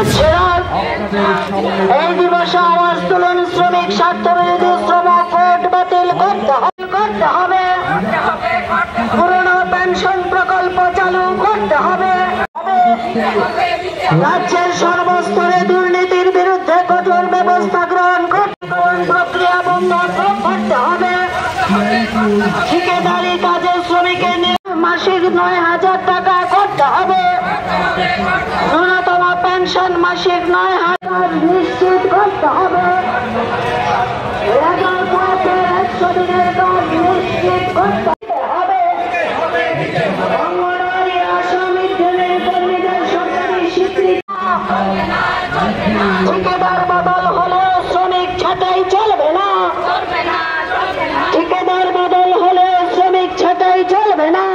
দিচ্ছে না। এই দিবসে আওয়াজ তুলুন, শ্রমিক স্বার্থবিরোধী শ্রম কোড বাতিল করতে হবে। পুরনো পেনশন প্রকল্প চালু করতে হবে। রাজ্যের সর্বস্তরে দুর্নীতির বিরুদ্ধে কঠোর ব্যবস্থা গ্রহণ প্রক্রিয়া বন্ধ করতে হবে। ঠিকাদারি কাজে শ্রমিকের মাসিক 9,000 টাকা করতে হবে। ন্যূনতম পেনশন মাসিক 9,000 নিশ্চিত করতে হবে। 100 দিনের কাজ নিশ্চিত করতে হবে। অঙ্গনওয়াড়ি আশা মিড-ডে-মিল কর্মীদের সরকারি স্বীকৃতি। ঠিকাদার বদল হলে শ্রমিক ছাঁটাই চলবে না। ঠিকাদার বদল হলে শ্রমিক ছাঁটাই চলবে না।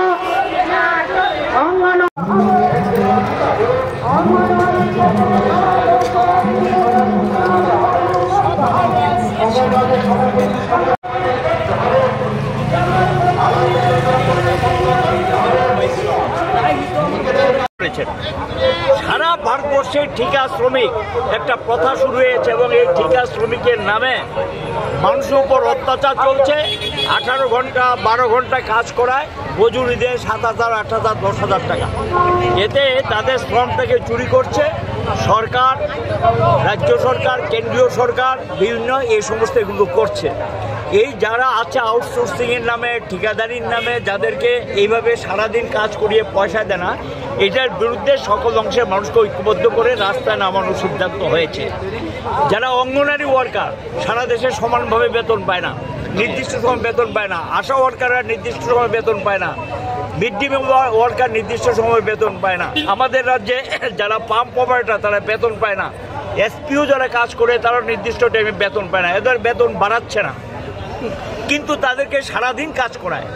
সারা ভারতবর্ষে ঠিকা শ্রমিক একটা প্রথা শুরু হয়েছে এবং এই ঠিকা শ্রমিকের নামে মানুষের উপর অত্যাচার চলছে। 18 ঘন্টা 12 ঘন্টা কাজ করায় মজুরি দেয় 7,000, 8,000, 10,000 টাকা। এতে তাদের শ্রমটাকে চুরি করছে সরকার, রাজ্য সরকার, কেন্দ্রীয় সরকার বিভিন্ন এই সমস্ত এগুলো করছে। এই যারা আছে আউটসোর্সিংয়ের নামে, ঠিকাদারির নামে যাদেরকে এইভাবে সারাদিন কাজ করিয়ে পয়সা দেয় না, এটার বিরুদ্ধে সকল অংশের মানুষকে ঐক্যবদ্ধ করে রাস্তায় নামানোর সিদ্ধান্ত হয়েছে। যারা অঙ্গনওয়াড়ি ওয়ার্কার সারা দেশে সমানভাবে বেতন পায় না, নির্দিষ্ট সময় বেতন পায় না। আশা ওয়ার্কাররা নির্দিষ্ট সময় বেতন পায় না। মিড-ডে-মিল ওয়ার্কার নির্দিষ্ট সময় বেতন পায় না। আমাদের রাজ্যে যারা পাম্প অপারেটর তারা বেতন পায় না। এসপিও যারা কাজ করে তারা নির্দিষ্ট টাইমে বেতন পায় না। এদের বেতন বাড়াচ্ছে না, কিন্তু তাদেরকে সারাদিন কাজ করায়।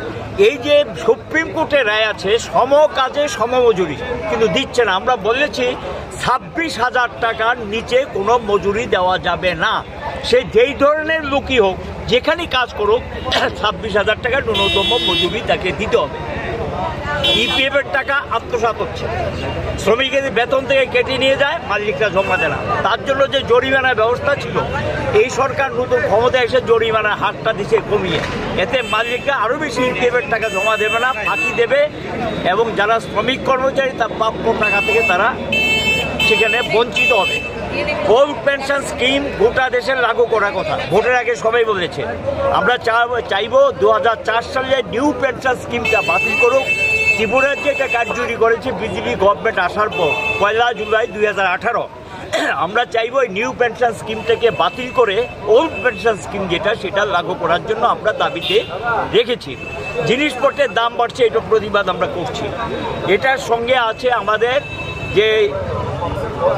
এই যে সুপ্রিম কোর্টের রায় আছে সম কাজে সমমজুরি, কিন্তু দিচ্ছে না। আমরা বলেছি 26,000 টাকার নিচে কোনো মজুরি দেওয়া যাবে না। সে যেই ধরনের লোকই হোক, যেখানেই কাজ করুক, 26,000 টাকা ন্যূনতম মজুরি তাকে দিতে হবে। ইপিএফের টাকা আত্মসাৎ হচ্ছে, শ্রমিকের বেতন থেকে কেটে নিয়ে যায়, মালিকরা জমা দেয় না। তার জন্য যে জরিমানার ব্যবস্থা ছিল, এই সরকার নতুন ক্ষমতা এসে জরিমানার হারটা দিচ্ছে কমিয়ে। এতে মালিকরা আরও বেশি ইপিএফের টাকা জমা দেবে না, ফাঁকি দেবে এবং যারা শ্রমিক কর্মচারী তার প্রাপ্য টাকা থেকে তারা সেখানে বঞ্চিত হবে। ওল্ড পেনশন স্কিম গোটা দেশে লাগু করার কথা ভোটের আগে সবাই বলেছে। আমরা চাইব 2004 সালে নিউ পেনশন স্কিমটা বাতিল করুক। ত্রিপুরার যে এটা কার্যকরী করেছে বিজেপি গভর্নমেন্ট আসার পর 1 জুলাই 2018, আমরা চাইব এই নিউ পেনশন স্কিমটাকে বাতিল করে ওল্ড পেনশন স্কিম যেটা সেটা লাগু করার জন্য আমরা দাবিতে রেখেছি। জিনিসপত্রের দাম বাড়ছে, এটা প্রতিবাদ আমরা করছি। এটার সঙ্গে আছে আমাদের যে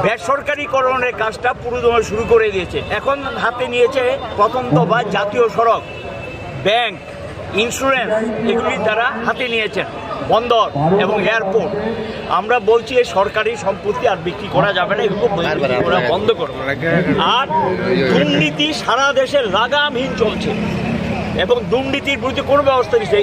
বেসরকারিকরণের কাজটা পুরোদমে শুরু করে দিয়েছে। এখন হাতে নিয়েছে প্রথম দফা জাতীয় সড়ক, ব্যাংক, ইন্স্যুরেন্স, এগুলি তারা হাতে নিয়েছেন, বন্দর এবং এয়ারপোর্ট। আমরা বলছি এই সরকারি সম্পত্তি আর বিক্রি করা যাবে না, এগুলো বন্ধ করো। আর দুর্নীতি সারা দেশে লাগামহীন চলছে এবং দুর্নীতির বিরুদ্ধে কোনো ব্যবস্থা নিচ্ছে।